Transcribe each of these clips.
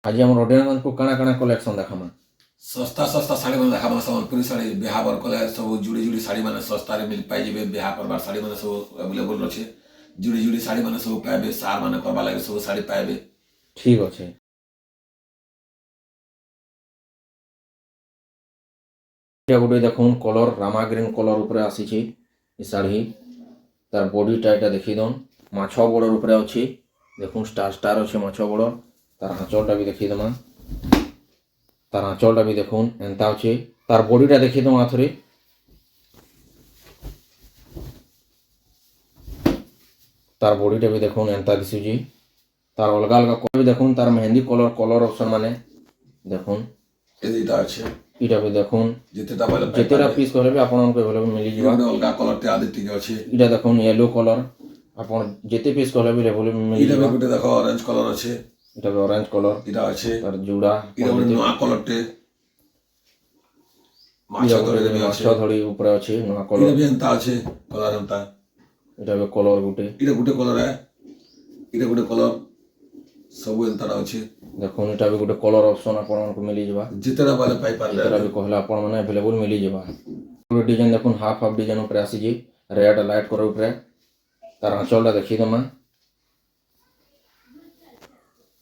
ଆଜି ଆମର ଅଡ଼ିଏନ୍ସକୁ କାଣା କାଣା କଲେକ୍ସନ୍ ଦେଖାମା। ଶସ୍ତା ଶସ୍ତା ଶାଢ଼ୀ ମାନେ ଦେଖାବା ସମ୍ବଲପୁରୀ ଶାଢ଼ୀ ବିହାଘର କଲେ ସବୁ ଯୁଡ଼ି ଯୁଡ଼ି ଶାଢ଼ୀ ମାନେ ଶସ୍ତାରେ ମିଲ୍ ପାଇଯିବେ। ବିହା କରବାର ଶାଢ଼ୀ ମାନେ ସବୁ ଆଭେଲେବୁଲ୍ ଅଛି। ଯୁଡ଼ି ଯୁଡ଼ି ଶାଢ଼ୀ ମାନେ ସବୁ ପାଇବେ। ସାର୍ ମାନେ କରବା ଲାଗି ସବୁ ଶାଢ଼ୀ ପାଇବେ। ଠିକ୍ ଅଛେ। ଏଇଟା ଗୋଟେ ଦେଖୁନ୍ କଲର୍ ରାମା ଗ୍ରୀନ୍ କଲର୍ ଉପରେ ଆସିଛି ଏ ଶାଢ଼ୀ। ତାର ବଡ଼ିଟା ଏଇଟା ଦେଖିଦଉନ୍ ମାଛ ବଡ଼ର ଉପରେ ଅଛି। ଦେଖୁନ୍ ଷ୍ଟାର୍ ଷ୍ଟାର୍ ଅଛି ମାଛ ବଡ଼। ତାର ଆঁଚଲଟା ବି ଦେଖିଦେମା। ତାର ଆঁଚଲଟା ବି ଦେଖୁନ୍ ଏନ୍ତା ଅଛି। ତାର ବଡ଼ିଟା ଦେଖିଦମା ଥରେ। ତାର ବଡ଼ିଟା ବି ଦେଖୁନ୍ ଏନ୍ତା ଦିଶୁଛି। ତାର ଅଲଗା ଅଲଗା କଲର୍ ବି ଦେଖୁନ୍। ତାର ମେହେନ୍ଦି କଲର୍ ଅପସନ୍ ମାନେ ଦେଖୁନ୍। ଏଇଟା ଅଛି। ଏଇଟା ବି ଦେଖୁନ୍ ଯେତେଟା ପିସ୍ କହିଲେ ବି ଆପଣଙ୍କୁ ଆଭେଲେବୁଲ୍ ମିଳିଯିବ। ଅଲଗା କଲର୍ଟେ ଆଦି ଟିକେ ଅଛି। ଏଇଟା ଦେଖୁନ୍ ୟେଲୋ କଲର୍। ଆପଣ ଯେତେ ପିସ୍ କହିଲେ ବି ଆଭେଲେବୁଲ୍ ଏଇଟା ମିଳିଯିବ। ବି ଗୋଟେ ଦେଖ ଅରେଞ୍ଜ କଲର୍ ଅଛି। ଏଇଟା ବି ଅରେଞ୍ଜ କଲର୍। ଏଇଟା ଅଛି। ତାର ଜୁଡ଼ା ଏଇଟା ଗୋଟେ ନୂଆ କଲର୍ଟେ ମାଛ ଧଡ଼ି ବି ଅଛି। ମାଛ ଧଡ଼ି ଉପରେ ଅଛି ନୂଆ ଏଇଟା କଲର୍। ବି ଏନ୍ତା ଅଛି କଲର୍ ଏନ୍ତା। ଏଇଟା ବି କଲର୍ ଗୋଟେ। ଏଇଟା ଗୋଟେ କଲର୍ ଏଇଟା ଗୋଟେ କଲର୍ ସବୁ ଏନ୍ତାଟା ଅଛି। ଦେଖୁନ୍ ଏଇଟା ବି ଗୋଟେ କଲର୍ ଅପସନ୍ ଆପଣଙ୍କୁ ମିଳିଯିବା। ଯେତେଟା ବେଲେ ପାଇପାରିଲେ ଯେତେଟା ବି କହିଲେ ଆପଣମାନେ ଆଭେଲେବୁଲ୍ ମିଳିଯିବା। ଗୋଟେ ଡିଜାଇନ୍ ଦେଖୁନ୍ ହାଫ୍ ଡିଜାଇନ୍ ଉପରେ ଆସିଛି ରେଡ୍ ଲାଇଟ୍ କଲର୍ ଉପରେ। ତାର ଆঁଚଲଟା ଦେଖିଦେମା।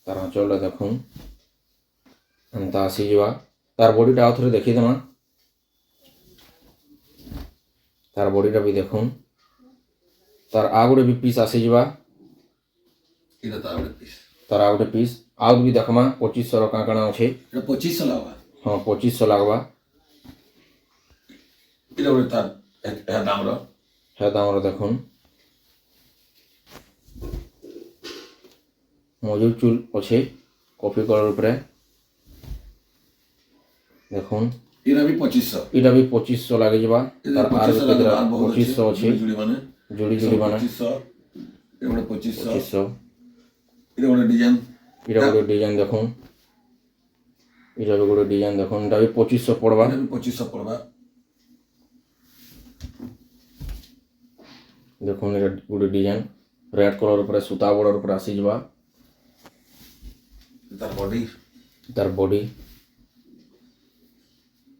ତାର ଆଁଚଲଟା ଦେଖୁନ୍ ଏନ୍ତା ଆସିଯିବା। ତାର ବଡ଼ିଟା ଆଉ ଥରେ ଦେଖିଦେମା। ତାର ବଡ଼ିଟା ବି ଦେଖୁନ୍। ତାର ଆଉ ଗୋଟେ ବି ପିସ୍ ଆସିଯିବା। ଏଇଟା ତାର ଗୋଟେ ପିସ୍। ତାର ଆଉ ଗୋଟେ ପିସ୍ ଆଉ ବି ଦେଖମା 2500 କାଣା କାଣା ଅଛି। ଏଇଟା 2500 ଲାଗବା। ହଁ 2500 ଲାଗବା। ଏଇଟା ଗୋଟେ ତାର ଏହା ଦାମର। ହେ ଦାମର ଦେଖୁନ୍। ମଜୁର ଚୁଲ୍ ଅଛେ କଫି କଲର୍ ଉପରେ ଦେଖୁନ୍। ଏଇଟା ବି 2500। ଏଇଟା ବି 2500 ଲାଗିଯିବା। ତାର ଆର ବି କେତେଟା 2500 ଅଛି। ଯୋଡ଼ି ଯୋଡ଼ି ମାନେ 2500। ଏଇଟା ଗୋଟେ 2500। 2500। ଏଇଟା ଗୋଟେ ଡିଜାଇନ୍। ଏଇଟା ଗୋଟେ ଡିଜାଇନ୍ ଦେଖୁନ୍। ଏଇଟା ବି ଗୋଟେ ଡିଜାଇନ୍ ଦେଖୁନ୍। ଏଇଟା ବି 2500 ପଡ଼ବା। ଏଇଟା ବି 2500 ପଡ଼ବା। ଦେଖୁନ୍ ଏଇଟା ଗୋଟେ ଡିଜାଇନ୍ ରେଡ୍ କଲର୍ ଉପରେ ସୂତା ବର୍ଡ଼ର ଉପରେ ଆସିଯିବା। ତାର ବଡି। ତାର ବଡି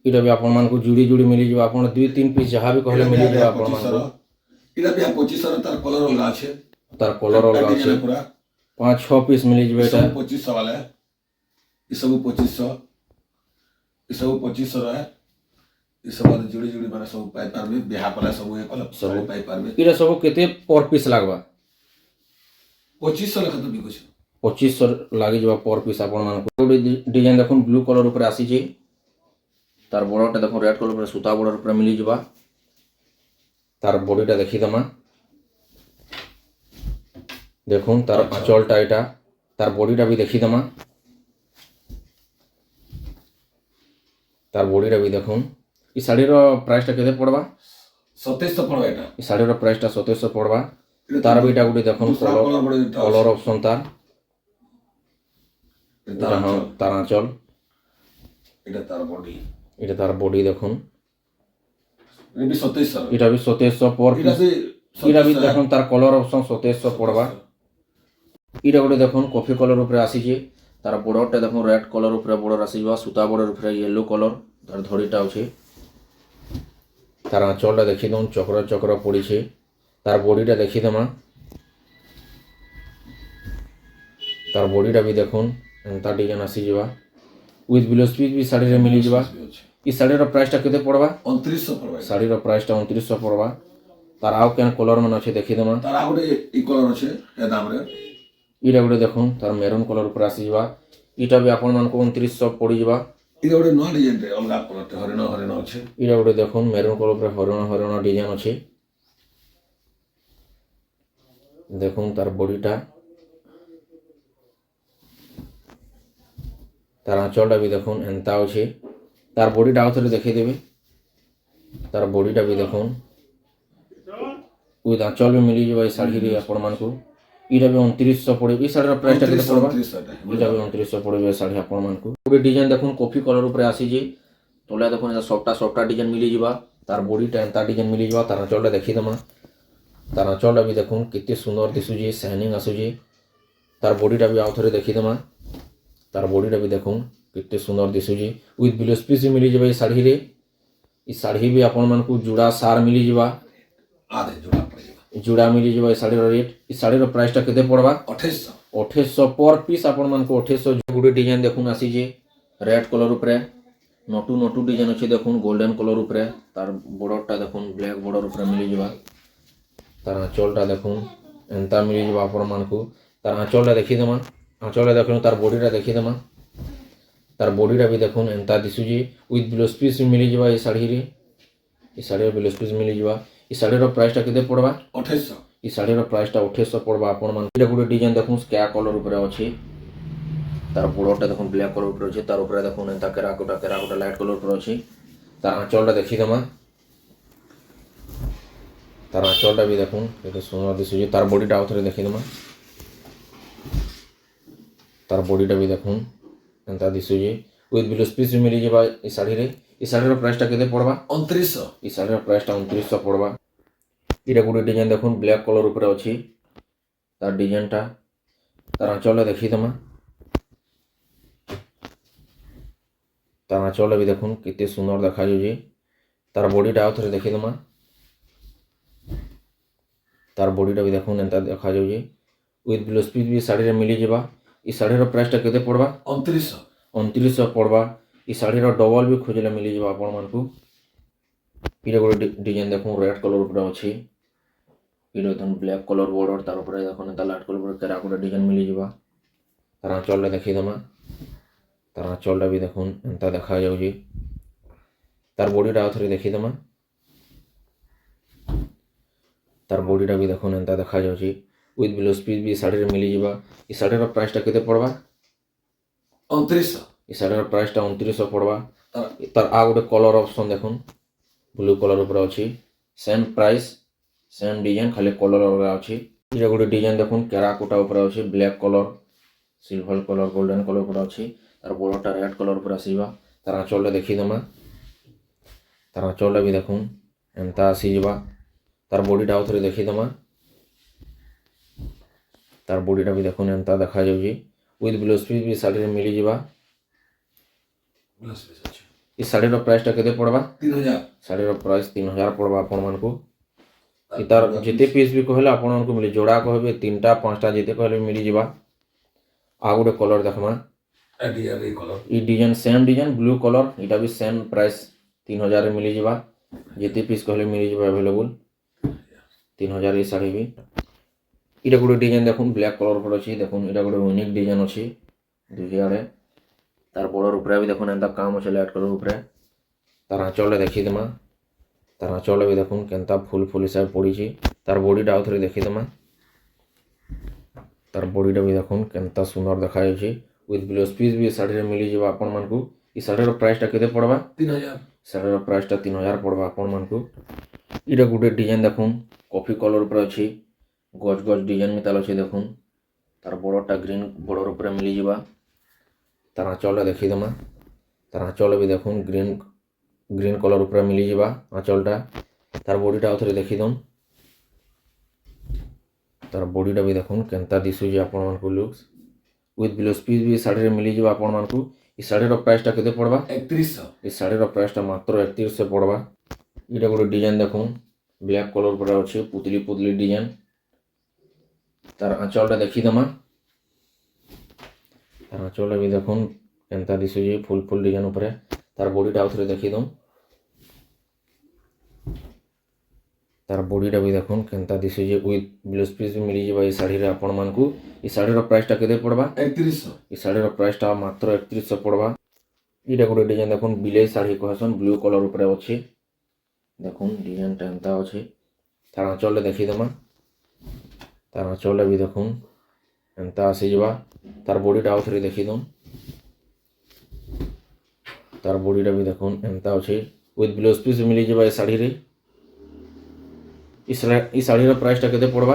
ଏଇଟା ବି ଆପଣମାନଙ୍କୁ ଯୁଡ଼ି ଯୁଡ଼ି ମିଳିଯିବ। ଆପଣ 2-3 ପିସ୍ ଯାହା ବି କହିଲେ ମିଳିଯିବ ଆପଣମାନଙ୍କୁ। ଏଇଟା ବି 2500 ତାର କଲର୍ ଅଲଗା ଅଛି। ତାର କଲର୍ ଅଲଗା ଅଛି। 5-6 ପିସ୍ ମିଳିଯିବ ଏଇଟା। 2500 ବାଲା ଏସବୁ 2500। ଏସବୁ 2500 ଏସବୁ ଯୁଡ଼ି ଯୁଡ଼ି ମାନେ ସବୁ ପାଇପାରିବେ। ବିହା କଲେ ସବୁ ଏ କଲେ ସବୁ ପାଇପାରିବେ। ଏଇଟା ସବୁ କେତେ ପର୍ ପିସ୍ ଲାଗବା? 2500 ଲେଖା ତ ବିକୁଛୁ। 2500 ଲାଗିଯିବ ପର୍ ପିସ୍ ଆପଣମାନଙ୍କୁ। ଗୋଟେ ଡିଜାଇନ୍ ଦେଖୁନ୍ ବ୍ଲୁ କଲର୍ ଉପରେ ଆସିଛି। ତାର ବର୍ଡ଼ରଟା ଦେଖୁନ୍ ରେଡ୍ କଲର୍ ଉପରେ ସୂତା ବର୍ଡ଼ର ଉପରେ ମିଳିଯିବା। ତାର ବଡ଼ିଟା ଦେଖିଦେମା। ଦେଖୁନ୍ ତାର ଆঁଚଲଟା ଏଇଟା। ତାର ବଡ଼ିଟା ବି ଦେଖିଦେମା। ତାର ବଡ଼ିଟା ବି ଦେଖୁନ୍। ଏ ଶାଢ଼ୀର ପ୍ରାଇସ୍ଟା କେତେ ପଡ଼ବା? 2700 ପଡ଼ବା ଏଇଟା। ଏ ଶାଢ଼ୀର ପ୍ରାଇସ୍ଟା 2700 ପଡ଼ବା। ତାର ବି ଏଇଟା ଗୋଟେ ଦେଖୁନ୍ କଲର୍ ଅପସନ୍ ତାର। ଏଇଟା ହଁ ତାର ଆଁଚଲ। ଏଇଟା ତାର ବଡି। ଏଇଟା ତାର ବଡି ଦେଖୁନ୍। ଏଇଟା ବି 2700। ଏଇଟା ବି 2700 ପର୍ ପିସ୍। ଏଇଟା ବି ଦେଖୁନ୍ ତାର କଲର୍ ଅପସନ୍ 2700 ପଡ଼ବା। ଏଇଟା ଗୋଟେ ଦେଖୁନ୍ କଫି କଲର୍ ଉପରେ ଆସିଛି। ତାର ବର୍ଡ଼ରଟା ଦେଖୁନ୍ ରେଡ୍ କଲର୍ ଉପରେ ବର୍ଡ଼ର ଆସିଯିବା। ସୂତା ବର୍ଡ଼ର ଉପରେ ୟେଲୋ କଲର୍ ତାର ଧଡ଼ିଟା ଅଛି। ତାର ଆଁଚଲଟା ଦେଖିଦଉନ୍ ଚକ୍ର ଚକ୍ର ପଡ଼ିছে। ତାର ବଡ଼ିଟା ଦେଖିଦେମା। ତାର ବଡ଼ିଟା ବି ଦେଖୁନ୍ ଏନ୍ତା ଡିଜାଇନ୍ ଆସିଯିବା। ୱିଥ୍ ବ୍ଲାଉଜ୍ ପିସ୍ ବି ଶାଢ଼ୀରେ ମିଳିଯିବା। ଏ ଶାଢ଼ୀର ପ୍ରାଇସ୍ଟା କେତେ ପଡ଼ବା? 2900 ପଡ଼ବା। ଶାଢ଼ୀର ପ୍ରାଇସ୍ଟା 2900 ପଡ଼ବା। ତାର ଆଉ କେନ୍ କଲର୍ ମାନେ ଅଛି ଦେଖିଦେମା। ତାର ଆଉ ଗୋଟେ ଇ କଲର୍ ଅଛି ଏ ଦାମରେ। ଏଇଟା ଗୋଟେ ଦେଖୁନ୍ ତାର ମେରୁନ୍ କଲର୍ ଉପରେ ଆସିଯିବା। ଏଇଟା ବି ଆପଣମାନଙ୍କୁ 2900 ପଡ଼ିଯିବା। ଏଇଟା ଗୋଟେ ନୂଆ ଡିଜାଇନ୍ଟେ ଅଲଗା କଲର୍ଟେ ହରିଣ ହରିଣ ଅଛି। ଏଇଟା ଗୋଟେ ଦେଖୁନ୍ ମେରୁନ୍ କଲର୍ ଉପରେ ହରିଣ ହରିଣ ଡିଜାଇନ୍ ଅଛି। ଦେଖୁନ୍ ତାର ବଡ଼ିଟା। ତାର ଆଁଚଲଟା ବି ଦେଖୁନ୍ ଏନ୍ତା ଅଛି। ତାର ବଡ଼ିଟା ଆଉ ଥରେ ଦେଖେଇଦେବେ। ତାର ବଡ଼ିଟା ବି ଦେଖୁନ୍ ୱିଥ୍ ଆଁଚଲ ବି ମିଳିଯିବ ଏ ଶାଢ଼ୀରେ ଆପଣମାନଙ୍କୁ। ଏଇଟା ବି 2900 ପଡ଼ିବ। ଏ ଶାଢ଼ୀର ପ୍ରାଇସ୍ଟା କେତେ ପଡ଼ବା? ଏଇଟା ବି 2900 ପଡ଼ିବ ଏ ଶାଢ଼ୀ ଆପଣମାନଙ୍କୁ। ଗୋଟେ ଡିଜାଇନ୍ ଦେଖୁନ୍ କଫି କଲର୍ ଉପରେ ଆସିଛି। ତଲେ ଦେଖୁନ୍ ଏଇଟା ସଫ୍ଟା ଡିଜାଇନ୍ ମିଳିଯିବା। ତାର ବଡ଼ିଟା ଏନ୍ତା ଡିଜାଇନ୍ ମିଳିଯିବା। ତାର ଆଁଚଲଟା ଦେଖିଦେମା। ତାର ଆଁଚଲଟା ବି ଦେଖୁନ୍ କେତେ ସୁନ୍ଦର ଦିଶୁଛି ସାଇନିଂ ଆସୁଛି। ତାର ବଡ଼ିଟା ବି ଆଉ ଥରେ ଦେଖିଦେମା। ତାର ତାର ବଡ଼ିଟା ବି ଦେଖୁନ୍ କେତେ ସୁନ୍ଦର ଦିଶୁଛି ୱିଥ୍ ବ୍ଲାଉଜ୍ ପିସ୍ ବି ମିଳିଯିବ ଏ ଶାଢ଼ୀରେ। ଏ ଶାଢ଼ୀ ବି ଆପଣମାନଙ୍କୁ ଯୋଡ଼ା ସାର୍ ମିଳିଯିବା, आधे जुड़ा पड़ेगा ଯୋଡ଼ା ମିଳିଯିବ ଏ ଶାଢ଼ୀର ରେଟ୍। ଏ ଶାଢ଼ୀର ପ୍ରାଇସ୍ଟା କେତେ ପଡ଼ବା? 2800 2800 ପର୍ ପିସ୍ ଆପଣମାନଙ୍କୁ 2800। ଗୋଟେ ଡିଜାଇନ୍ ଦେଖୁନ୍ ଆସିଛି ରେଡ୍ କଲର୍ ଉପରେ, ନଟୁ ନଟୁ ଡିଜାଇନ୍ ଅଛି ଦେଖୁନ୍ ଗୋଲ୍ଡେନ୍ କଲର୍ ଉପରେ। ତାର ବର୍ଡ଼ରଟା ଦେଖୁନ୍ ବ୍ଲାକ୍ ବର୍ଡ଼ର ଉପରେ ମିଳିଯିବା। ତାର ଆଞ୍ଚଲଟା ଦେଖୁନ୍ ଏନ୍ତା ମିଳିଯିବ ଆପଣମାନଙ୍କୁ। ତାର ଆଞ୍ଚଲଟା ଦେଖିଦେମା, ଆଞ୍ଚଲଟା ଦେଖୁନ୍ ତାର ବଡ଼ିଟା ଦେଖିଦେମା। ତାର ବଡ଼ିଟା ବି ଦେଖୁନ୍ ଏନ୍ତା ଦିଶୁଛି ୱିଥ୍ ବ୍ଲାଉଜ୍ ପିସ୍ ମିଳିଯିବା ଏ ଶାଢ଼ୀରେ। ଏ ଶାଢ଼ୀର ବ୍ଲାଉଜ୍ ପିସ୍ ମିଳିଯିବା। ଏ ଶାଢ଼ୀର ପ୍ରାଇସ୍ଟା କେତେ ପଡ଼ବା? 2800 ଏ ଶାଢ଼ୀର ପ୍ରାଇସ୍ଟା 2800 ପଡ଼ବା ଆପଣମାନଙ୍କୁ। ଏଇଟା ଗୋଟେ ଡିଜାଇନ୍ ଦେଖୁନ୍ ସ୍କାଏ କଲର୍ ଉପରେ ଅଛି। ତାର ବର୍ଡ଼ରଟା ଦେଖୁନ୍ ବ୍ଲାକ୍ କଲର୍ ଉପରେ ଅଛି। ତାର ଉପରେ ଦେଖୁନ୍ ଏନ୍ତା କେରାକୋଟା ଲାଇଟ୍ କଲର୍ ଉପରେ ଅଛି। ତାର ଆଞ୍ଚଲଟା ଦେଖିଦେମା। ତାର ଆଞ୍ଚଲଟା ବି ଦେଖୁନ୍ କେତେ ସୁନ୍ଦର ଦିଶୁଛି। ତାର ବଡ଼ିଟା ଆଉ ଥରେ ଦେଖିଦେମା। ତାର ବଡ଼ିଟା ବି ଦେଖୁନ୍ ଏନ୍ତା ଦିଶୁଛି ୱିଥ୍ ବ୍ଲାଉଜ୍ ପିସ୍ ବି ମିଳିଯିବା ଏ ଶାଢ଼ୀରେ। ଏ ଶାଢ଼ୀର ପ୍ରାଇସ୍ଟା କେତେ ପଡ଼ବା? 2900 ଏ ଶାଢ଼ୀର ପ୍ରାଇସ୍ଟା 2900 ପଡ଼ବା। ଏଇଟା ଗୋଟେ ଡିଜାଇନ୍ ଦେଖୁନ୍ ବ୍ଲାକ୍ କଲର୍ ଉପରେ ଅଛି ତାର ଡିଜାଇନ୍ଟା। ତାର ଆଞ୍ଚଲଟା ଦେଖିଦେମା। ତାର ଆଞ୍ଚଲଟା ବି ଦେଖୁନ୍ କେତେ ସୁନ୍ଦର ଦେଖାଯାଉଛି। ତାର ବଡ଼ିଟା ଆଉ ଥରେ ଦେଖିଦେମା। ତାର ବଡ଼ିଟା ବି ଦେଖୁନ୍ ଏନ୍ତା ଦେଖାଯାଉଛି ୱିଥ୍ ବ୍ଲାଉଜ୍ ପିସ୍ ବି ଶାଢ଼ୀରେ ମିଳିଯିବା। ଏ ଶାଢ଼ୀର ପ୍ରାଇସ୍ଟା କେତେ ପଡ଼ବା? 2900 2900 ପଡ଼ବା। ଏ ଶାଢ଼ୀର ଡବଲ୍ ବି ଖୋଜିଲେ ମିଳିଯିବ ଆପଣମାନଙ୍କୁ। ଏଇଟା ଗୋଟେ ଡିଜାଇନ୍ ଦେଖୁନ୍ ରେଡ୍ କଲର୍ ଉପରେ ଅଛି। ଏଇଟା ଦେଖୁନ୍ ବ୍ଲାକ୍ କଲର୍ ବର୍ଡ଼ର, ତାର ଉପରେ ଦେଖୁନ୍ ଏନ୍ତା ଲାଇଟ୍ କଲର୍ ଉପରେ କେରାକୋଟା ଡିଜାଇନ୍ ମିଳିଯିବା। ତାର ଆଞ୍ଚଲଟା ଦେଖିଦେମା। ତାର ଆଞ୍ଚଲଟା ବି ଦେଖୁନ୍ ଏନ୍ତା ଦେଖାଯାଉଛି। ତାର ବଡ଼ିଟା ଆଉ ଥରେ ଦେଖିଦେମା। ତାର ବଡ଼ିଟା ବି ଦେଖୁନ୍ ଏନ୍ତା ଦେଖାଯାଉଛି ୱିଥ୍ ବ୍ଲାଉଜ୍ ପିସ୍ ବି ଶାଢ଼ୀରେ ମିଳିଯିବା। ଏ ଶାଢ଼ୀର ପ୍ରାଇସ୍ଟା କେତେ ପଡ଼ବା? 2900 ଏ ଶାଢ଼ୀର ପ୍ରାଇସ୍ଟା 2900 ପଡ଼ବା। ତାର ଆଉ ଗୋଟେ କଲର୍ ଅପସନ୍ ଦେଖୁନ୍ ବ୍ଲୁ କଲର୍ ଉପରେ ଅଛି। ସେମ୍ ପ୍ରାଇସ୍ ସେମ୍ ଡିଜାଇନ୍, ଖାଲି କଲର୍ ଅଲଗା ଅଛି। ଏଇଟା ଗୋଟେ ଡିଜାଇନ୍ ଦେଖୁନ୍ କେରାକୋଟା ଉପରେ ଅଛି black colour, silver colour, golden colour ଉପରେ ଅଛି। ତାର ବର୍ଡ଼ରଟା ରେଡ୍ କଲର୍ ଉପରେ ଆସିଯିବା। ତାର ଆଞ୍ଚଲଟା ଦେଖିଦେମା। ତାର ଆଞ୍ଚଲଟା ବି ଦେଖୁନ୍ ଏନ୍ତା ଆସିଯିବା। ତାର ବଡ଼ିଟା ଆଉ ଥରେ ଦେଖିଦେମା। ତାର ବଡ଼ିଟା ବି ଦେଖୁନ୍ ଏନ୍ତା ଦେଖାଯାଉଛି ୱିଥ୍ ବ୍ଲାଉଜ୍ ପିସ୍ ବି ଶାଢ଼ୀରେ ମିଳିଯିବା। प्लस पिस अच्छा ଏ ଶାଢ଼ୀର ପ୍ରାଇସ୍ଟା କେତେ ପଡ଼ବା? 3000 ଶାଢ଼ୀର ପ୍ରାଇସ୍ 3000 ପଡ଼ବା ଆପଣମାନଙ୍କୁ। ଏ ତାର ଯେତେ ପିସ୍ ବି କହିଲେ ଆପଣଙ୍କୁ ମିଳି, ଯୋଡ଼ା କହିବେ 3ଟା 5ଟା ଯେତେ କହିଲେ ମିଳିଯିବା। ଆଉ ଗୋଟେ କଲର୍ ଦେଖମା। एडियर ये कलर ଏ design same design blue colour, ଏଇଟା ବି ସେମ୍ ପ୍ରାଇସ୍ 3000 ମିଳିଯିବା। ଯେତେ ପିସ୍ କହିଲେ ମିଳିଯିବ ଆଭେଲେବୁଲ୍ 3000 ଏ ଶାଢ଼ୀ ବି। ଏଇଟା ଗୋଟେ ଡିଜାଇନ୍ ଦେଖୁନ୍ ବ୍ଲାକ୍ କଲର୍ ଉପରେ ଅଛି ଦେଖୁନ୍। ଏଇଟା ଗୋଟେ ୟୁନିକ୍ ଡିଜାଇନ୍ ଅଛି ଦୁଇଆଡ଼େ। ତାର ବର୍ଡ଼ର ଉପରେ ବି ଦେଖୁନ୍ ଏନ୍ତା କାମ୍ ଅଛି ଲାଇଟ୍ କଲର୍ ଉପରେ। ତାର ଆଞ୍ଚଲଟା ଦେଖିଦେମା। ତାର ଆଞ୍ଚଲଟା ବି ଦେଖୁନ୍ କେନ୍ତା ଫୁଲ୍ ହିସାବରେ ପଡ଼ିଛି। ତାର ବଡ଼ିଟା ଆଉ ଥରେ ଦେଖିଦେମା। ତାର ବଡ଼ିଟା ବି ଦେଖୁନ୍ କେନ୍ତା ସୁନ୍ଦର ଦେଖାଯାଉଛି ୱିଥ୍ ବ୍ଲାଉଜ୍ ପିସ୍ ବି ଶାଢ଼ୀରେ ମିଳିଯିବ ଆପଣମାନଙ୍କୁ। ଏ ଶାଢ଼ୀର ପ୍ରାଇସ୍ଟା କେତେ ପଡ଼ବା? 3000 ଶାଢ଼ୀର ପ୍ରାଇସ୍ଟା 3000 ପଡ଼ବା ଆପଣମାନଙ୍କୁ। ଏଇଟା ଗୋଟେ ଡିଜାଇନ୍ ଦେଖୁନ୍ କଫି କଲର୍ ଉପରେ ଅଛି, ଗଜ୍ ଗଜ୍ ଡିଜାଇନ୍ ମିତାଲ ଅଛି ଦେଖୁନ୍। ତାର ବର୍ଡ଼ରଟା ଗ୍ରୀନ୍ ବର୍ଡ଼ର ଉପରେ ମିଳିଯିବା। ତାର ଆଞ୍ଚଲଟା ଦେଖିଦେମା। ତାର ଆଞ୍ଚଲ ବି ଦେଖୁନ୍ ଗ୍ରୀନ୍ କଲର୍ ଉପରେ ମିଳିଯିବା ଆଞ୍ଚଲଟା। ତାର ବଡ଼ିଟା ଆଉ ଥରେ ଦେଖିଦଉନ୍। ତାର ବଡ଼ିଟା ବି ଦେଖୁନ୍ କେନ୍ତା ଦିଶୁଛି ଆପଣମାନଙ୍କୁ ଲୁକ୍ସ ୱିଥ୍ ବ୍ଲାଉଜ୍ ପିସ୍ ବି ଶାଢ଼ୀରେ ମିଳିଯିବ ଆପଣମାନଙ୍କୁ। ଏ ଶାଢ଼ୀର ପ୍ରାଇସ୍ଟା କେତେ ପଡ଼ବା? 3100 ଏ ଶାଢ଼ୀର ପ୍ରାଇସ୍ଟା ମାତ୍ର 3100 ପଡ଼ବା। ଏଇଟା ଗୋଟେ ଡିଜାଇନ୍ ଦେଖୁନ୍ ବ୍ଲାକ୍ କଲର୍ ଉପରେ ଅଛି ପୁତଲି ପୁତଲି ଡିଜାଇନ୍। ତାର ଆଞ୍ଚଲଟା ଦେଖିଦେମା। ତାର ଆଞ୍ଚଲଟା ବି ଦେଖୁନ୍ କେନ୍ତା ଦିଶୁଛି ଫୁଲ୍ ଡିଜାଇନ୍ ଉପରେ। ତାର ବଡ଼ିଟା ଆଉ ଥରେ ଦେଖିଦଉନ୍। ତାର ବଡ଼ିଟା ବି ଦେଖୁନ୍ କେନ୍ତା ଦିଶୁଛି ୱିଥ୍ ବ୍ଲାଉଜ୍ ପିସ୍ ବି ମିଳିଯିବ ଏ ଶାଢ଼ୀରେ ଆପଣମାନଙ୍କୁ। ଏ ଶାଢ଼ୀର ପ୍ରାଇସ୍ଟା କେତେ ପଡ଼ବା? 3100 ଏ ଶାଢ଼ୀର ପ୍ରାଇସ୍ଟା ମାତ୍ର 3100 ପଡ଼ବା। ଏଇଟା ଗୋଟେ ଡିଜାଇନ୍ ଦେଖୁନ୍ ବିଲେଇ ଶାଢ଼ୀ କହେସନ୍ ବ୍ଲୁ କଲର୍ ଉପରେ ଅଛି ଦେଖୁନ୍ ଡିଜାଇନ୍ଟା ଏନ୍ତା ଅଛି। ତାର ଆଞ୍ଚଲଟା ଦେଖିଦେମା। ତାର ଆଞ୍ଚଲଟା ବି ଦେଖୁନ୍ ଏନ୍ତା ଆସିଯିବା। ତାର ବଡ଼ିଟା ଆଉ ଥରେ ଦେଖିଦଉନ୍। ତାର ବଡ଼ିଟା ବି ଦେଖୁନ୍ ଏନ୍ତା ଅଛି ୱିଥ୍ ବ୍ଲାଉଜ୍ ପିସ୍ ମିଳିଯିବ ଏ ଶାଢ଼ୀରେ। ଏ ଶାଢ଼ୀର ପ୍ରାଇସ୍ଟା କେତେ ପଡ଼ବା?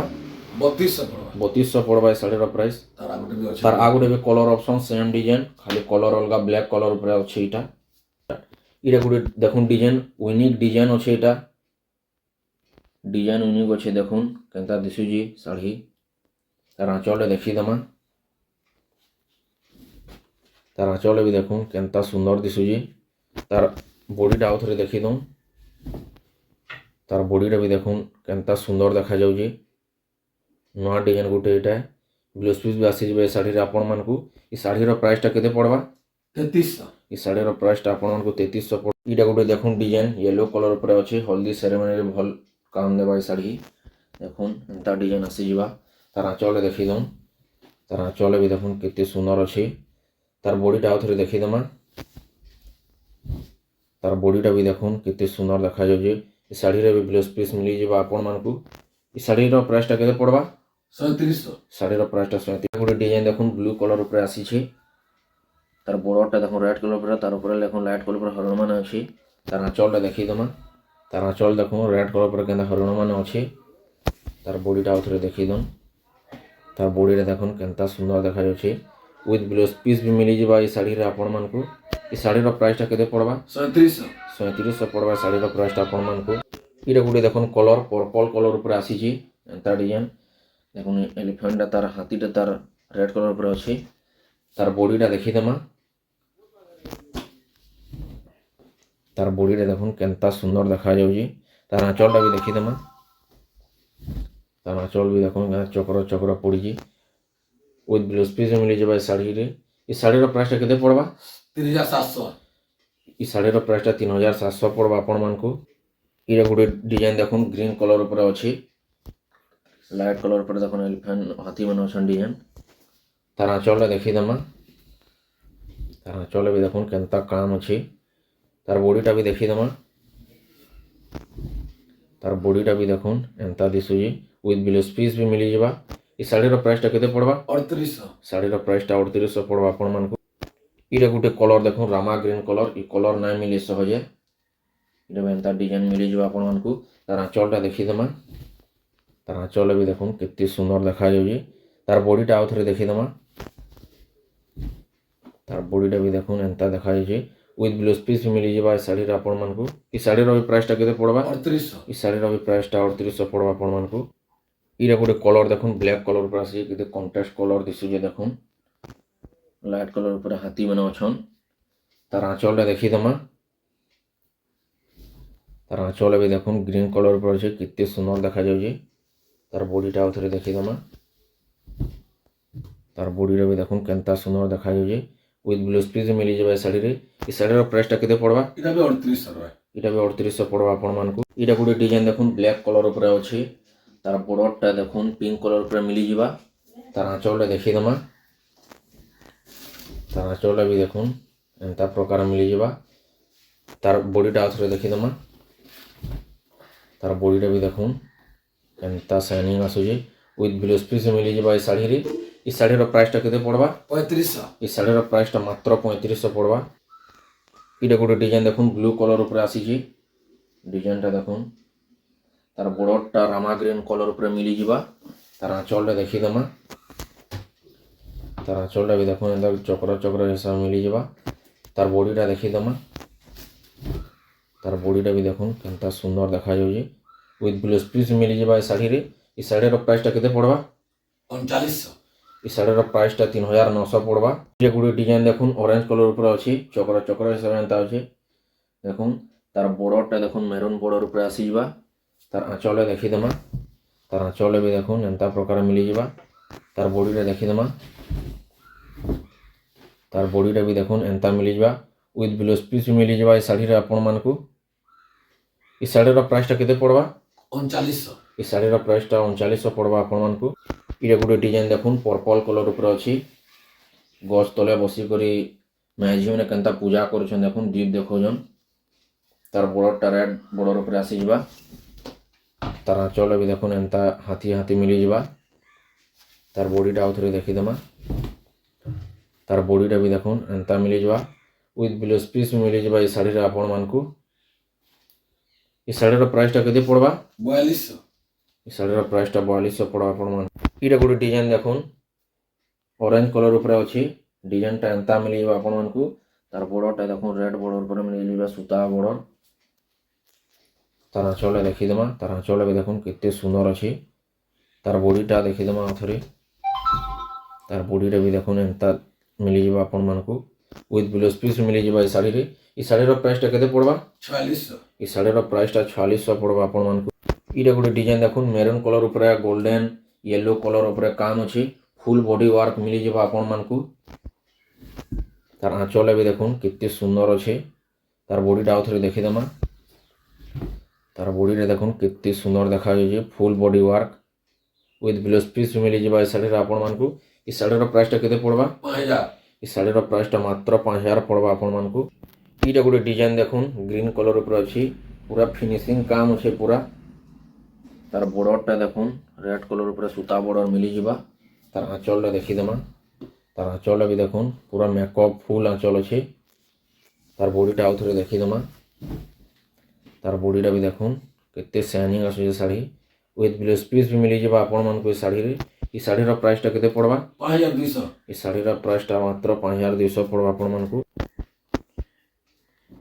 3200 पड़वा 3200 ପଡ଼ବା ଏ ଶାଢ଼ୀର ପ୍ରାଇସ୍। तारा गोटे भी ତାର अच्छा ଆଉ ଗୋଟେ ବି କଲର୍ ଅପସନ୍ ସେମ୍ ଡିଜାଇନ୍, ଖାଲି କଲର୍ ଅଲଗା ବ୍ଲାକ୍ କଲର୍ ଉପରେ ଅଛି ଏଇଟା। ଏଇଟା ଗୋଟେ ଦେଖୁନ୍ ଡିଜାଇନ୍ ୟୁନିକ୍ ଡିଜାଇନ୍ ଅଛି ଏଇଟା। ଡିଜାଇନ୍ ୟୁନିକ୍ ଅଛି ଦେଖୁନ୍ କେନ୍ତା ଦିଶୁଛି ଶାଢ଼ୀ। ତାର ଆଞ୍ଚଲଟା ଦେଖିଦେମା। ତାର ଆଞ୍ଚଳ ବି ଦେଖୁନ୍ କେନ୍ତା ସୁନ୍ଦର ଦିଶୁଛି। ତାର ବଡ଼ିଟା ଆଉ ଥରେ ଦେଖି ଦଉଁ। ତାର ବଡ଼ିଟା ବି ଦେଖୁନ୍ କେନ୍ତା ସୁନ୍ଦର ଦେଖାଯାଉଛି। ନୂଆ ଡିଜାଇନ୍ ଗୋଟେ ଏଇଟା ବ୍ଲାଉଜ୍ ପିସ୍ ବି ଆସିଯିବ ଏ ଶାଢ଼ୀରେ ଆପଣମାନଙ୍କୁ। ଏ ଶାଢ଼ୀର ପ୍ରାଇସ୍ଟା କେତେ ପଡ଼ବା? 3300। ଏ ଶାଢ଼ୀର ପ୍ରାଇସ୍ଟା ଆପଣମାନଙ୍କୁ 3300 ପଡ଼ବା। ଏଇଟା ଗୋଟେ ଦେଖୁନ୍ ଡିଜାଇନ୍ ୟେଲୋ କଲର୍ ଉପରେ ଅଛି। ହଳଦୀ ସେରେମନିରେ ଭଲ କାମ ଦେବା ଏ ଶାଢ଼ୀ। ଦେଖୁନ୍ ଏନ୍ତା ଡିଜାଇନ୍ ଆସିଯିବା। ତାର ଆଞ୍ଚଳ ଦେଖି ଦଉଁ। ତାର ଆଞ୍ଚଳ ବି ଦେଖୁନ୍ କେତେ ସୁନ୍ଦର ଅଛି। ତାର ବଡ଼ିଟା ଆଉ ଥରେ ଦେଖିଦେମା। ତାର ବଡ଼ିଟା ବି ଦେଖୁନ୍ କେତେ ସୁନ୍ଦର ଦେଖାଯାଉଛି। ଏ ଶାଢ଼ୀରେ ବି ବ୍ଲାଉଜ୍ ପିସ୍ ମିଳିଯିବ ଆପଣମାନଙ୍କୁ। ଏ ଶାଢ଼ୀର ପ୍ରାଇସ୍ଟା କେତେ ପଡ଼ବା? 3700। ଶାଢ଼ୀର ପ୍ରାଇସ୍ଟା 3700। ଗୋଟେ ଡିଜାଇନ୍ ଦେଖୁନ୍ ବ୍ଲୁ କଲର୍ ଉପରେ ଆସିଛି। ତାର ବର୍ଡ଼ରଟା ଦେଖୁନ୍ ରେଡ୍ କଲର୍ ଉପରେ, ତାର ଉପରେ ଦେଖୁନ୍ ଲାଇଟ୍ କଲର୍ ଉପରେ ହରିଣମାନେ ଅଛି। ତାର ଆଞ୍ଚଳଟା ଦେଖିଦେମା। ତାର ଆଞ୍ଚଳ ଦେଖୁନ୍ ରେଡ୍ କଲର୍ ଉପରେ କେନ୍ତା ହରିଣମାନେ ଅଛି। ତାର ବଡ଼ିଟା ଆଉ ଥରେ ଦେଖିଦଉଁ। ତାର ବଡ଼ିରେ ଦେଖୁନ୍ କେନ୍ତା ସୁନ୍ଦର ଦେଖାଯାଉଛି। ୱିଥ୍ ବ୍ଲାଉଜ୍ ପିସ୍ ବି ମିଳିଯିବା ଏ ଶାଢ଼ୀରେ ଆପଣମାନଙ୍କୁ। ଏ ଶାଢ଼ୀର ପ୍ରାଇସ୍ଟା କେତେ ପଡ଼ବା? 3700। 3700 ପଡ଼ବା ଶାଢ଼ୀର ପ୍ରାଇସ୍ଟା ଆପଣମାନଙ୍କୁ। ଏଇଟା ଗୋଟେ ଦେଖୁନ୍ କଲର୍ ପର୍ପଲ୍ କଲର୍ ଉପରେ ଆସିଛି ଏନ୍ତା ଡିଜାଇନ୍। ଦେଖୁନ୍ ଏଲିଫେଣ୍ଟଟା ତାର ହାତୀଟା ତାର ରେଡ୍ କଲର୍ ଉପରେ ଅଛି। ତାର ବଡ଼ିଟା ଦେଖିଦେମା। ତାର ବଡ଼ିରେ ଦେଖୁନ୍ କେନ୍ତା ସୁନ୍ଦର ଦେଖାଯାଉଛି। ତାର ଆଞ୍ଚଳଟା ବି ଦେଖିଦେମା। ତାର ଆଞ୍ଚଳ ବି ଦେଖୁନ୍ ଚକ୍ର ଚକ୍ର ପଡ଼ିଛି। ୱିଥ୍ ବ୍ଲାଉଜ୍ ପିସ୍ ମିଳିଯିବା ଏ ଶାଢ଼ୀରେ। ଏ ଶାଢ଼ୀର ପ୍ରାଇସ୍ଟା କେତେ ପଡ଼ବା? 3700। ଏ ଶାଢ଼ୀର ପ୍ରାଇସ୍ଟା 3700 ପଡ଼ବା ଆପଣମାନଙ୍କୁ। ଏଇଟା ଗୋଟେ ଡିଜାଇନ୍ ଦେଖୁନ୍ ଗ୍ରୀନ୍ କଲର୍ ଉପରେ ଅଛି। ଲାଇଟ୍ କଲର୍ ଉପରେ ଦେଖୁନ୍ ଏଲିଫେଣ୍ଟ ହାତୀମାନେ ଅଛନ୍ ଡିଜାଇନ୍। ତାର ଆଞ୍ଚଳଟା ଦେଖିଦେମା। ତାର ଆଞ୍ଚଳ ବି ଦେଖୁନ୍ କେନ୍ତା କାମ ଅଛି। ତାର ବଡ଼ିଟା ବି ଦେଖିଦେମା। ତାର ବଡ଼ିଟା ବି ଦେଖୁନ୍ ଏନ୍ତା ଦିଶୁଛି। ୱିଥ୍ ବ୍ଲାଉଜ୍ ପିସ୍ ବି ମିଳିଯିବା। ଏ ଶାଢ଼ୀର ପ୍ରାଇସ୍ଟା କେତେ ପଡ଼ବା? 3800। ଶାଢ଼ୀର ପ୍ରାଇସ୍ଟା 3800 ପଡ଼ବା ଆପଣମାନଙ୍କୁ। ଏଇଟା ଗୋଟେ କଲର୍ ଦେଖୁନ୍ ରାମା ଗ୍ରୀନ୍ କଲର୍। ଏ କଲର୍ ନାଇଁ ମିଲେ ସହଜେ। ଏଇଟା ବି ଏନ୍ତା ଡିଜାଇନ୍ ମିଳିଯିବ ଆପଣମାନଙ୍କୁ। ତାର ଆଞ୍ଚଳଟା ଦେଖିଦେମା। ତାର ଆଞ୍ଚଳ ବି ଦେଖୁନ୍ କେତେ ସୁନ୍ଦର ଦେଖାଯାଉଛି। ତାର ବଡ଼ିଟା ଆଉ ଥରେ ଦେଖିଦେମା। ତାର ବଡ଼ିଟା ବି ଦେଖୁନ୍ ଏନ୍ତା ଦେଖାଯାଉଛି। ୱିଥ୍ ବ୍ଲାଉଜ୍ ପିସ୍ ମିଳିଯିବା ଏ ଶାଢ଼ୀରେ ଆପଣମାନଙ୍କୁ। ଏ ଶାଢ଼ୀର ବି ପ୍ରାଇସ୍ଟା କେତେ ପଡ଼ବା? 3800। ଏ ଶାଢ଼ୀର ବି ପ୍ରାଇସ୍ଟା 3800 ପଡ଼ବା ଆପଣମାନଙ୍କୁ। ଏଇଟା ଗୋଟେ କଲର୍ ଦେଖୁନ୍ ବ୍ଲାକ୍ କଲର୍ ଉପରେ ଆସିଛି। କେତେ କଣ୍ଟ୍ରାଷ୍ଟ କଲର୍ ଦିଶୁଛି ଦେଖୁନ୍। ଲାଇଟ୍ କଲର୍ ଉପରେ ହାତୀମାନେ ଅଛନ୍। ତାର ଆଞ୍ଚଳଟା ଦେଖିଦେମା। ତାର ଆଞ୍ଚଳ ବି ଦେଖୁନ୍ ଗ୍ରୀନ୍ କଲର୍ ଉପରେ ଅଛି। କେତେ ସୁନ୍ଦର ଦେଖାଯାଉଛି। ତାର ବଡ଼ିଟା ଆଉ ଥରେ ଦେଖିଦେମା। ତାର ବଡ଼ିରେ ବି ଦେଖୁନ୍ କେନ୍ତା ସୁନ୍ଦର ଦେଖାଯାଉଛି। ୱିଥ୍ ବ୍ଲାଉଜ୍ ପିସ୍ ମିଳିଯିବ ଏ ଶାଢ଼ୀରେ। ଏ ଶାଢ଼ୀର ପ୍ରାଇସ୍ଟା କେତେ ପଡ଼ବା? ଏଇଟା ବି 3800 ରହେ। ଏଇଟା ବି 3800 ପଡ଼ବା ଆପଣମାନଙ୍କୁ। ଏଇଟା ଗୋଟେ ଡିଜାଇନ୍ ଦେଖୁନ୍ ବ୍ଲାକ୍ କଲର୍ ଉପରେ ଅଛି। ତାର ବର୍ଡ଼ରଟା ଦେଖୁନ୍ ପିଙ୍କ୍ କଲର୍ ଉପରେ ମିଳିଯିବା। ତାର ଆଞ୍ଚଳଟା ଦେଖିଦେମା। ତାର ଆଞ୍ଚଳଟା ବି ଦେଖୁନ୍ ଏନ୍ତା ପ୍ରକାର ମିଳିଯିବା। ତାର ବଡ଼ିଟା ଆଉ ଥରେ ଦେଖିଦେମା। ତାର ବଡ଼ିଟା ବି ଦେଖୁନ୍ କେନ୍ତା ସାଇନିଂ ଆସୁଛି। ୱିଥ୍ ବ୍ଲାଉଜ୍ ପିସ୍ ମିଳିଯିବା ଏ ଶାଢ଼ୀରେ। ଏ ଶାଢ଼ୀର ପ୍ରାଇସ୍ଟା କେତେ ପଡ଼ବା? 3500। ଏ ଶାଢ଼ୀର ପ୍ରାଇସ୍ଟା ମାତ୍ର 3500 ପଡ଼ବା। ଏଇଟା ଗୋଟେ ଡିଜାଇନ୍ ଦେଖୁନ୍ ବ୍ଲୁ କଲର୍ ଉପରେ ଆସିଛି। ଡିଜାଇନ୍ଟା ଦେଖୁନ୍। ତାର ବର୍ଡ଼ରଟା ରାମା ଗ୍ରୀନ୍ କଲର୍ ଉପରେ ମିଳିଯିବା। ତାର ଆଞ୍ଚଳଟା ଦେଖିଦେମା। ତାର ଆଞ୍ଚଳଟା ବି ଦେଖୁନ୍ ଏନ୍ତା ଚକ୍ର ଚକ୍ର ହିସାବ ମିଳିଯିବା। ତାର ବଡ଼ିଟା ଦେଖିଦେମା। ତାର ବଡ଼ିଟା ବି ଦେଖୁନ୍ କେନ୍ତା ସୁନ୍ଦର ଦେଖାଯାଉଛି। ୱିଥ୍ ବ୍ଲାଉଜ୍ ପିସ୍ ମିଳିଯିବା ଏ ଶାଢ଼ୀରେ। ଏ ଶାଢ଼ୀର ପ୍ରାଇସ୍ଟା କେତେ ପଡ଼ବା? 3900। ଏ ଶାଢ଼ୀର ପ୍ରାଇସ୍ଟା 3900 ପଡ଼ବା। ଏ ଗୋଟେ ଡିଜାଇନ୍ ଦେଖୁନ୍ ଅରେଞ୍ଜ କଲର୍ ଉପରେ ଅଛି। ଚକ୍ର ଚକ୍ର ହିସାବରେ ଏନ୍ତା ଅଛି। ଦେଖୁନ୍ ତାର ବର୍ଡ଼ରଟା ଦେଖୁନ୍ ମେରୁନ୍ ବର୍ଡ଼ର ଉପରେ ଆସିଯିବା। ତାର ଆଞ୍ଚଳଟା ଦେଖିଦେମା। ତାର ଆଞ୍ଚଳ ବି ଦେଖୁନ୍ ଏନ୍ତା ପ୍ରକାର ମିଳିଯିବା। ତାର ବଡ଼ିଟା ଦେଖିଦେମା। ତାର ବଡ଼ିଟା ବି ଦେଖୁନ୍ ଏନ୍ତା ମିଳିଯିବା। ୱିଥ୍ ବ୍ଲାଉଜ୍ ପିସ୍ ମିଳିଯିବା ଏ ଶାଢ଼ୀରେ ଆପଣମାନଙ୍କୁ। ଏ ଶାଢ଼ୀର ପ୍ରାଇସ୍ଟା କେତେ ପଡ଼ବା? 3900। ଏ ଶାଢ଼ୀର ପ୍ରାଇସ୍ଟା 3900 ପଡ଼ବା ଆପଣମାନଙ୍କୁ। ଏଇଟା ଗୋଟେ ଡିଜାଇନ୍ ଦେଖୁନ୍ ପର୍ପଲ୍ କଲର୍ ଉପରେ ଅଛି। ଗଛ ତଳେ ବସିକରି ମାଝୀମାନେ କେନ୍ତା ପୂଜା କରୁଛନ୍ ଦେଖୁନ୍ ଦୀପ ଦେଖଉଛନ୍। ତାର ବର୍ଡ଼ରଟା ରେଡ୍ ବର୍ଡ଼ର ଉପରେ ଆସିଯିବା। ତାର ଆଞ୍ଚଳ ବି ଦେଖୁନ୍ ଏନ୍ତା ହାତୀ ହାତୀ ମିଳିଯିବା। ତାର ବଡ଼ିଟା ଆଉ ଥରେ ଦେଖିଦେମା। ତାର ବଡ଼ିଟା ବି ଦେଖୁନ୍ ଏନ୍ତା ମିଳିଯିବା। ୱିଥ୍ ବ୍ଲାଉଜ୍ ପିସ୍ ମିଳିଯିବା ଏ ଶାଢ଼ୀରେ ଆପଣମାନଙ୍କୁ। ଏ ଶାଢ଼ୀର ପ୍ରାଇସ୍ଟା କେତେ ପଡ଼ବା? 4200। ଏ ଶାଢ଼ୀର ପ୍ରାଇସ୍ଟା 4200 ପଡ଼ବା ଆପଣମାନଙ୍କୁ। ଏଇଟା ଗୋଟେ ଡିଜାଇନ୍ ଦେଖୁନ୍ ଅରେଞ୍ଜ କଲର୍ ଉପରେ ଅଛି। ଡିଜାଇନ୍ଟା ଏନ୍ତା ମିଳିଯିବ ଆପଣମାନଙ୍କୁ। ତାର ବର୍ଡ଼ରଟା ଦେଖୁନ୍ ରେଡ୍ ବର୍ଡ଼ର ଉପରେ ମିଳିଯିବା ସୂତା ବର୍ଡ଼ର। ତାର ଆଞ୍ଚଳଟା ଦେଖିଦେମା। ତାର ଆଞ୍ଚଳ ବି ଦେଖୁନ୍ କେତେ ସୁନ୍ଦର ଅଛି। ତାର ବଡ଼ିଟା ଦେଖିଦେମା ଆଉ ଥରେ। ତାର ବଡ଼ିଟା ବି ଦେଖୁନ୍ ଏନ୍ତା ମିଳିଯିବ ଆପଣମାନଙ୍କୁ। উইথ ব্লাউজ পিସ୍ ମିଳିଯିବ ଏ ଶାଢ଼ୀରେ। ଏ ଶାଢ଼ୀର ପ୍ରାଇସ୍ଟା କେତେ ପଡ଼ବା? 4600। ଏ ଶାଢ଼ୀର ପ୍ରାଇସ୍ଟା 4600 ପଡ଼ବା ଆପଣମାନଙ୍କୁ। ଏଇଟା ଗୋଟେ ଡିଜାଇନ୍ ଦେଖୁନ୍ ମେରୁନ୍ କଲର୍ ଉପରେ ଗୋଲ୍ଡେନ୍ ୟେଲୋ କଲର୍ ଉପରେ କାମ ଅଛି। ଫୁଲ୍ ବଡି ୱାର୍କ ମିଳିଯିବ ଆପଣମାନଙ୍କୁ। ତାର ଆঁଚଲ ବି ଦେଖୁନ୍ କେତେ ସୁନ୍ଦର ଅଛି। ତାର ବଡ଼ିଟା ଆଉ ଥରେ ଦେଖିଦେମା। ତାର ବଡ଼ିରେ ଦେଖୁନ୍ କେତେ ସୁନ୍ଦର ଦେଖାଯାଉଛି। Full body work with blouse piece ମିଳିଯିବ ଏ ଶାଢ଼ୀରେ ଆପଣମାନଙ୍କୁ। ଏ ଶାଢ଼ୀର ପ୍ରାଇସ୍ଟା କେତେ ପଡ଼ବା? 5000। ଏ ଶାଢ଼ୀର ପ୍ରାଇସ୍ଟା ମାତ୍ର 5000 ପଡ଼ବା ଆପଣମାନଙ୍କୁ। ଏଇଟା ଗୋଟେ ଡିଜାଇନ୍ ଦେଖୁନ୍ ଗ୍ରୀନ୍ କଲର୍ ଉପରେ ଅଛି। ପୁରା ଫିନିସିଂ କାମ ଅଛି ପୁରା। ତାର ବର୍ଡ଼ରଟା ଦେଖୁନ୍ ରେଡ୍ କଲର୍ ଉପରେ ସୂତା ବର୍ଡ଼ର ମିଳିଯିବା। ତାର ଆঁଚଲଟା ଦେଖିଦେମା। ତାର ଆঁଚଲଟା ବି ଦେଖୁନ୍ ପୁରା ମେକଅପ୍ ଫୁଲ୍ ଆঁଚଲ ଅଛି। ତାର ବଡ଼ିଟା ଆଉ ଥରେ ଦେଖିଦେମା। ତାର ବଡ଼ିଟା ବି ଦେଖୁନ୍ କେତେ ସାଇନିଂ ଆସୁଛି ଶାଢ଼ୀ। ଉଇଥ୍ ବ୍ଲାଉଜ ପିସ୍ ବି ମିଳିଯିବ ଆପଣମାନଙ୍କୁ ଏ ଶାଢ଼ୀରେ। ଏ ଶାଢ଼ୀର ପ୍ରାଇସ୍ଟା କେତେ ପଡ଼ବା? 5200। ଏ ଶାଢ଼ୀର ପ୍ରାଇସ୍ଟା ମାତ୍ର 5200 ପଡ଼ବା ଆପଣମାନଙ୍କୁ।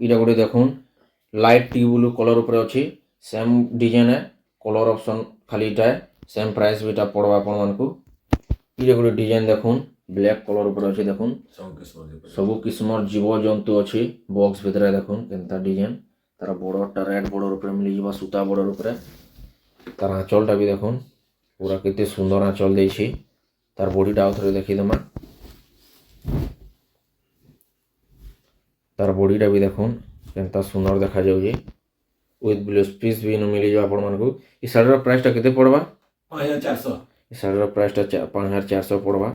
ଏଇଟା ଗୋଟେ ଦେଖୁନ୍ ଲାଇଟ୍ ଟି ବ୍ଲୁ କଲର୍ ଉପରେ ଅଛି। ସେମ୍ ଡିଜାଇନ୍ କଲର୍ ଅପସନ୍ ଖାଲି ଏଇଟା ସେମ୍ ପ୍ରାଇସ୍ ବି ଏଇଟା ପଡ଼ବା ଆପଣମାନଙ୍କୁ। ଏଇଟା ଗୋଟେ ଡିଜାଇନ୍ ଦେଖୁନ୍ ବ୍ଲାକ୍ କଲର୍ ଉପରେ ଅଛି ଦେଖୁନ୍। ସବୁ କିସ୍ମର ଜୀବଜନ୍ତୁ ଅଛି ବକ୍ସ ଭିତରେ ଦେଖୁନ୍ କେନ୍ତା ଡିଜାଇନ୍। ତାର ବର୍ଡ଼ରଟା ରେଡ୍ ବର୍ଡ଼ର ଉପରେ ମିଳିଯିବ ସୂତା ବର୍ଡ଼ର ଉପରେ। ତାର ଆঁଚଲଟା ବି ଦେଖୁନ୍ ପୁରା କେତେ ସୁନ୍ଦର ଆঁଚଲ ଦେଇଛି। ତାର ବଡ଼ିଟା ଆଉ ଥରେ ଦେଖିଦେମା। ତାର ବଡ଼ିଟା ବି ଦେଖୁନ୍ କେନ୍ତା ସୁନ୍ଦର ଦେଖାଯାଉଛି। ଉଇଥ୍ ବ୍ଲାଉଜ ପିସ୍ ବି ଇନୁ ମିଳିଯିବ ଆପଣମାନଙ୍କୁ। ଏ ଶାଢ଼ୀର ପ୍ରାଇସ୍ଟା କେତେ ପଡ଼ବା? 5400। ଏ ଶାଢ଼ୀର ପ୍ରାଇସ୍ଟା 5400 ପଡ଼ବା।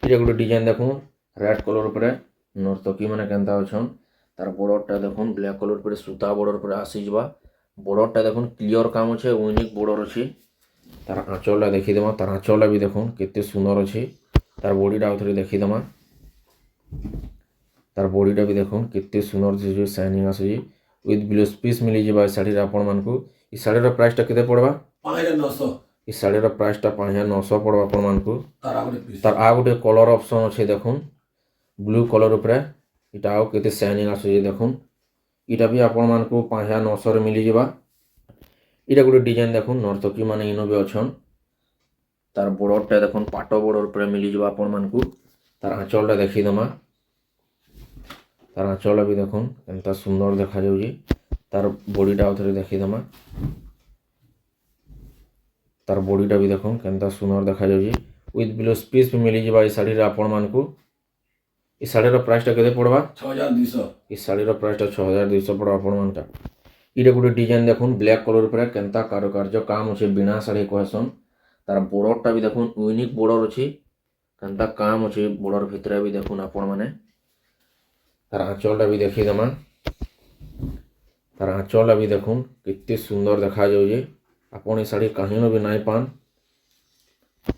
ଏଇଟା ଗୋଟେ ଡିଜାଇନ୍ ଦେଖୁନ୍ ରେଡ୍ କଲର୍ ଉପରେ ନର୍ତ୍ତକୀ ମାନେ କେନ୍ତା ଅଛନ୍। ତାର ବର୍ଡ଼ରଟା ଦେଖୁନ୍ ବ୍ଲାକ୍ କଲର୍ ଉପରେ ସୂତା ବର୍ଡ଼ର ଉପରେ ଆସିଯିବା। ବର୍ଡ଼ରଟା ଦେଖୁନ୍ କ୍ଲିୟର କାମ ଅଛି ୟୁନିକ୍ ବର୍ଡ଼ର ଅଛି। ତାର ଆঁଚଲଟା ଦେଖିଦେମା। ତାର ଆଁଚଲଟା ବି ଦେଖୁନ୍ କେତେ ସୁନ୍ଦର ଅଛି। ତାର ବଡ଼ିଟା ଆଉ ଥରେ ଦେଖିଦେମା। ତାର ବଡ଼ିଟା ବି ଦେଖୁନ୍ କେତେ ସୁନ୍ଦର ଦିଶୁଛି ସାଇନିଂ ଆସୁଛି। ଉଇଥ୍ ବ୍ଲାଉଜ ପିସ୍ ମିଳିଯିବ ଏ ଶାଢ଼ୀରେ ଆପଣମାନଙ୍କୁ। ଏ ଶାଢ଼ୀର ପ୍ରାଇସ୍ଟା କେତେ ପଡ଼ବା? 5900। ଏ ଶାଢ଼ୀର ପ୍ରାଇସ୍ଟା 5900 ପଡ଼ବା ଆପଣମାନଙ୍କୁ। ତାର ଆଉ ଗୋଟେ ପିସ୍। ତାର ଆଉ ଗୋଟେ କଲର୍ ଅପସନ୍ ଅଛି ଦେଖୁନ୍ ବ୍ଲୁ କଲର୍ ଉପରେ। ଏଇଟା ଆଉ କେତେ ସାଇନିଂ ଆସୁଛି ଦେଖୁନ୍। ଏଇଟା ବି ଆପଣମାନଙ୍କୁ 5900ରେ ମିଳିଯିବା। ଏଇଟା ଗୋଟେ ଡିଜାଇନ୍ ଦେଖୁନ୍ ନର୍ତ୍ତକୀ ମାନେ ଇନ ବି ଅଛନ୍। ତାର ବର୍ଡ଼ରଟା ଦେଖୁନ୍ ପାଟ ବର୍ଡ଼ର ଉପରେ ମିଳିଯିବ ଆପଣମାନଙ୍କୁ। ତାର ଆଁଚଲଟା ଦେଖିଦେମା। ତାର ଆଁଚଲଟା ବି ଦେଖୁନ୍ କେନ୍ତା ସୁନ୍ଦର ଦେଖାଯାଉଛି। ତାର ବଡ଼ିଟା ଆଉ ଥରେ ଦେଖିଦେମା। ତାର ବଡ଼ିଟା ବି ଦେଖୁନ୍ କେନ୍ତା ସୁନ୍ଦର ଦେଖାଯାଉଛି। ଉଇଥ୍ ବ୍ଲାଉଜ ପିସ୍ ବି ମିଳିଯିବ ଏ ଶାଢ଼ୀରେ ଆପଣମାନଙ୍କୁ। ଏ ଶାଢ଼ୀର ପ୍ରାଇସ୍ଟା କେତେ ପଡ଼ବା? 6200। ଏ ଶାଢ଼ୀର ପ୍ରାଇସ୍ଟା 6200 ପଡ଼ବା ଆପଣମାନଙ୍କୁ। ଏଇଟା ଗୋଟେ ଡିଜାଇନ୍ ଦେଖୁନ୍ ବ୍ଲାକ୍ କଲର୍ ଉପରେ କେନ୍ତା କାରୁକାର୍ଯ୍ୟ କାମ ଅଛି ବିନା ଶାଢ଼ୀ କହେସନ୍। ତାର ବର୍ଡ଼ରଟା ବି ଦେଖୁନ୍ ୟୁନିକ୍ ବର୍ଡ଼ର ଅଛି। କେନ୍ତା କାମ ଅଛି ବର୍ଡ଼ର ଭିତରେ ବି ଦେଖୁନ୍ ଆପଣମାନେ। ତାର ଆଁଚଲଟା ବି ଦେଖିଦେମା। ତାର ଆଁଚଲଟା ବି ଦେଖୁନ୍ କେତେ ସୁନ୍ଦର ଦେଖାଯାଉଛି। ଆପଣ ଏ ଶାଢ଼ୀ କାହିଁନ ବି ନାଇଁ ପାନ୍।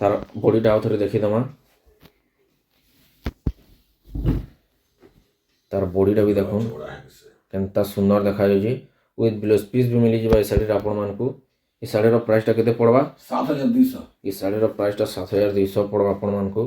ତାର ବଡ଼ିଟା ଆଉ ଥରେ ଦେଖିଦେମା। ତାର ବଡ଼ିଟା ବି ଦେଖୁନ୍ କେନ୍ତା ସୁନ୍ଦର ଦେଖାଯାଉଛି। ଉଇଥ୍ ବ୍ଲାଉଜ ପିସ୍ ବି ମିଳିଯିବ ଏ ଶାଢ଼ୀରେ ଆପଣମାନଙ୍କୁ। ଏ ଶାଢ଼ୀର ପ୍ରାଇସ୍ଟା କେତେ ପଡ଼ବା? 7200। ଏ ଶାଢ଼ୀର ପ୍ରାଇସ୍ଟା 7200 ପଡ଼ବା ଆପଣମାନଙ୍କୁ।